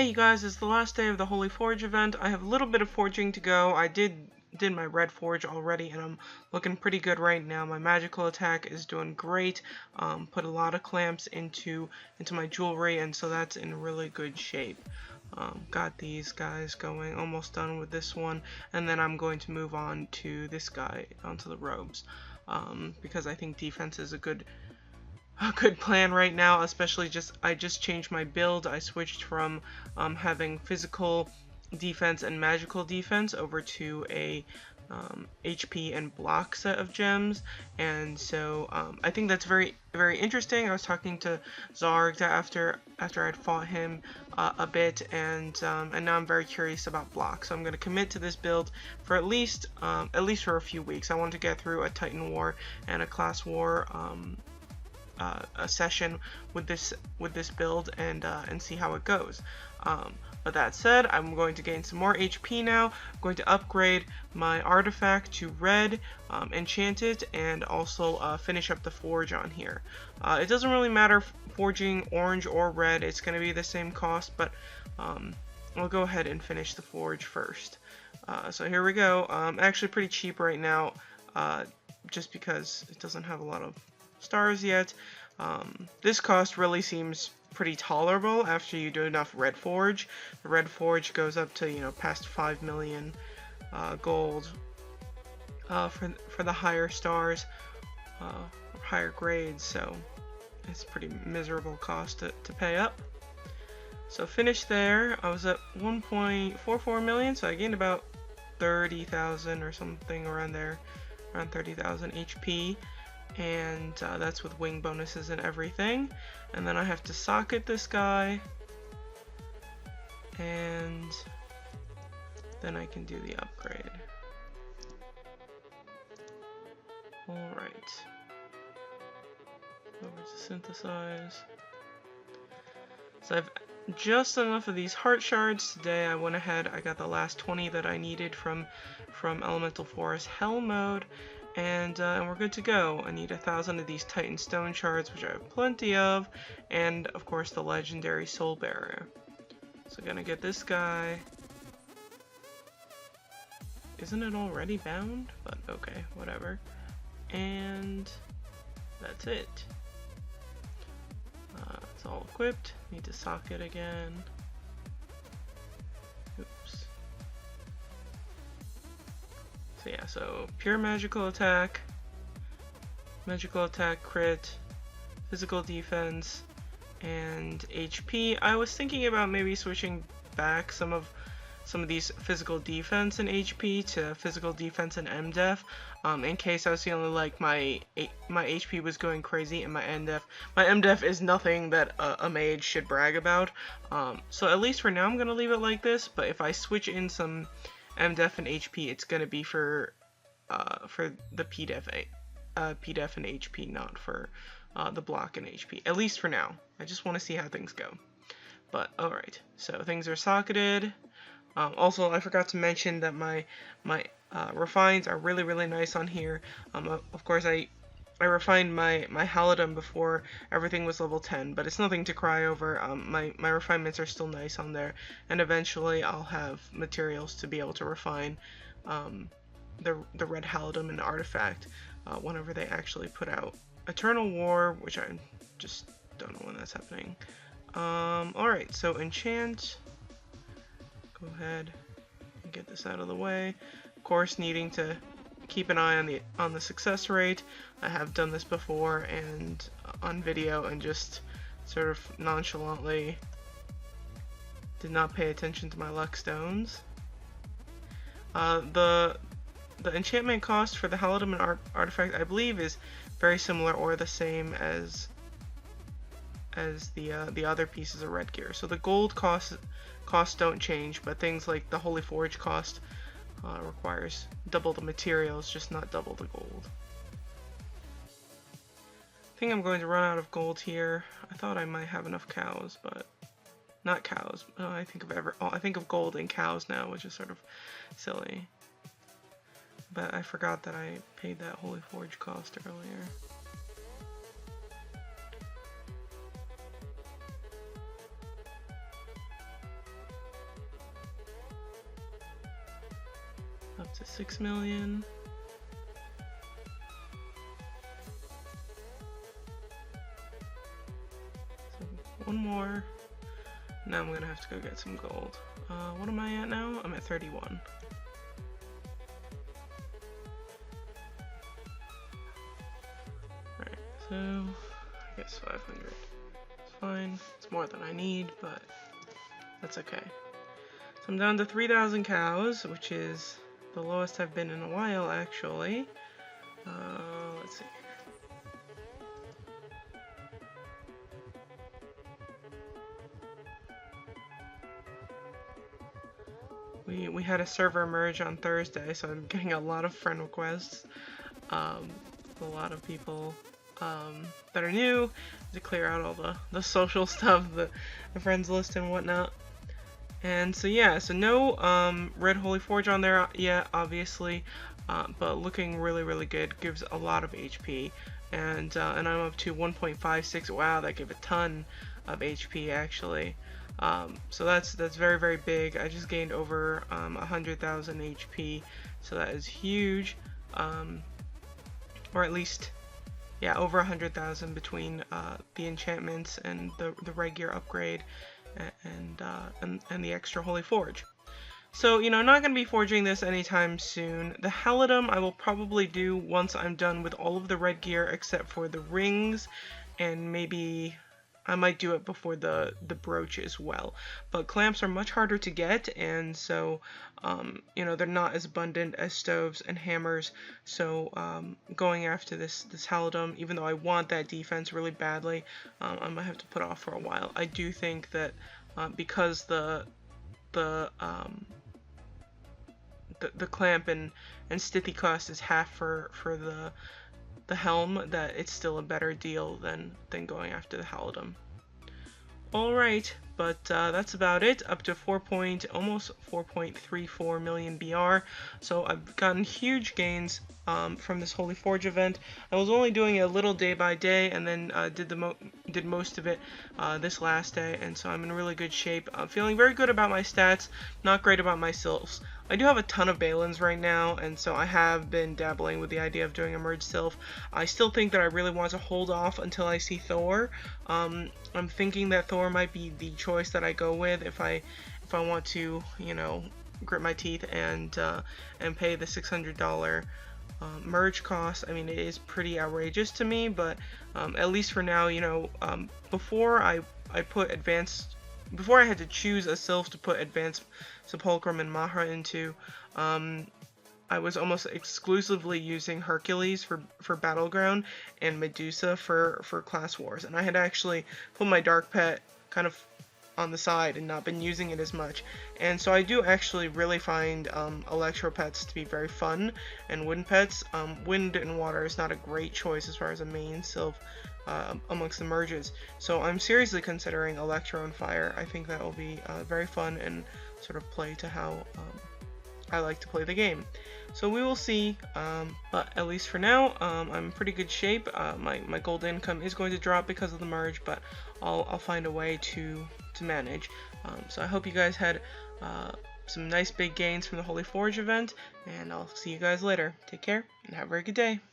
Hey you guys, it's the last day of the Holy Forge event. I have a little bit of forging to go. I did my red forge already and I'm looking pretty good right now. My magical attack is doing great. Put a lot of clamps into my jewelry, and so that's in really good shape. Got these guys going, almost done with this one, and then I'm going to move on to this guy, onto the robes, because I think defense is a good plan right now, especially I just changed my build. I switched from having physical defense and magical defense over to a HP and block set of gems, and so I think that's very interesting. I was talking to Zarg after I'd fought him a bit, and now I'm very curious about block. So I'm going to commit to this build for at least for a few weeks. I want to get through a Titan War and a Class War a session with this build and see how it goes. But that said, I'm going to gain some more HP now. I'm going to upgrade my artifact to red, enchant it, and also finish up the forge on here. It doesn't really matter forging orange or red, it's going to be the same cost, but I'll go ahead and finish the forge first. So here we go. Actually pretty cheap right now, just because it doesn't have a lot of stars yet. This cost really seems pretty tolerable after you do enough red forge. The red forge goes up to, you know, past 5 million gold for the higher stars, higher grades, so it's pretty miserable cost to pay up. So finished there. I was at 1.44 million, so I gained about 30,000 or something around there, around 30,000 HP. And that's with wing bonuses and everything. And then I have to socket this guy, and then I can do the upgrade. Alright, over to synthesize. So I've just enough of these heart shards. Today I went ahead, I got the last 20 that I needed from Elemental Forest Hell mode, and we're good to go. I need 1,000 of these Titan Stone shards, which I have plenty of, and of course the legendary Soul Barrier. So gonna get this guy. Isn't it already bound? But okay, whatever. And that's it. It's all equipped. Need to socket again. Oops. So yeah, so pure magical attack crit, physical defense, and HP. I was thinking about maybe switching back some of these physical defense and HP to physical defense and MDef, in case I was feeling like my HP was going crazy and my MDef is nothing that a mage should brag about. So at least for now I'm gonna leave it like this, but if I switch in some MDef and HP, it's gonna be for the PDef and HP, not for the block and HP. At least for now. I just want to see how things go. But alright, so things are socketed. Also, I forgot to mention that my refines are really nice on here. Of course, I refined my Halidom before everything was level 10, but it's nothing to cry over. My refinements are still nice on there, and eventually I'll have materials to be able to refine the red Halidom and artifact whenever they actually put out Eternal War, which I just don't know when that's happening. Alright, so enchant. Go ahead and get this out of the way. Of course, needing to keep an eye on the success rate. I have done this before and on video and just sort of nonchalantly did not pay attention to my luck stones. The enchantment cost for the Halidom and artifact, I believe, is very similar or the same as the other pieces of red gear. So the gold costs don't change, but things like the Holy Forge cost requires double the materials, just not double the gold. I think I'm going to run out of gold here. I thought I might have enough cows, but not cows. I think of gold in cows now, which is sort of silly. But I forgot that I paid that Holy Forge cost earlier. Up to 6 million. So one more. Now I'm gonna have to go get some gold. What am I at now? I'm at 31. Alright, so I guess 500. It's fine. It's more than I need, but that's okay. So I'm down to 3,000 cows, which is the lowest I've been in a while, actually. Let's see. We had a server merge on Thursday, so I'm getting a lot of friend requests. A lot of people that are new to clear out all the social stuff, the friends list and whatnot. And so yeah, so no Red Holy Forge on there yet, obviously, but looking really good. Gives a lot of HP, and I'm up to 1.56. Wow, that gave a ton of HP actually. So that's very big. I just gained over 100,000 HP, so that is huge. Or at least, yeah, over 100,000 between the enchantments and the red gear upgrade and the extra Holy Forge. So, you know, I'm not going to be forging this anytime soon. The Halidom I will probably do once I'm done with all of the red gear except for the rings, and maybe I might do it before the brooch as well. But clamps are much harder to get, and so, you know, they're not as abundant as stoves and hammers. So going after this Halidom, even though I want that defense really badly, I might have to put off for a while. I do think that because the clamp and stithy cost is half for the helm, that it's still a better deal than going after the Halidom. Alright, but that's about it. Up to almost 4.34 million BR. So I've gotten huge gains from this Holy Forge event. I was only doing it a little day by day, and then did most of it this last day, and so I'm in really good shape. I'm feeling very good about my stats, not great about my sylphs. I do have a ton of Balins right now, and so I have been dabbling with the idea of doing a merge sylph. I still think that I really want to hold off until I see Thor. I'm thinking that Thor might be the choice that I go with if I want to, you know, grit my teeth and pay the $600 merge cost. I mean, it is pretty outrageous to me, but at least for now, you know, before I had to choose a sylph to put Advanced Sepulchrum and Mahra into, I was almost exclusively using Hercules for Battleground and Medusa for Class Wars, and I had actually put my Dark Pet kind of on the side and not been using it as much. And so I do actually really find Electro Pets to be very fun, and Wind Pets. Wind and Water is not a great choice as far as a main sylph amongst the merges. So I'm seriously considering Electro and Fire. I think that will be very fun and sort of play to how I like to play the game. So we will see, but at least for now, I'm in pretty good shape. My gold income is going to drop because of the merge, but I'll find a way to manage. So I hope you guys had some nice big gains from the Holy Forge event, and I'll see you guys later. Take care, and have a very good day.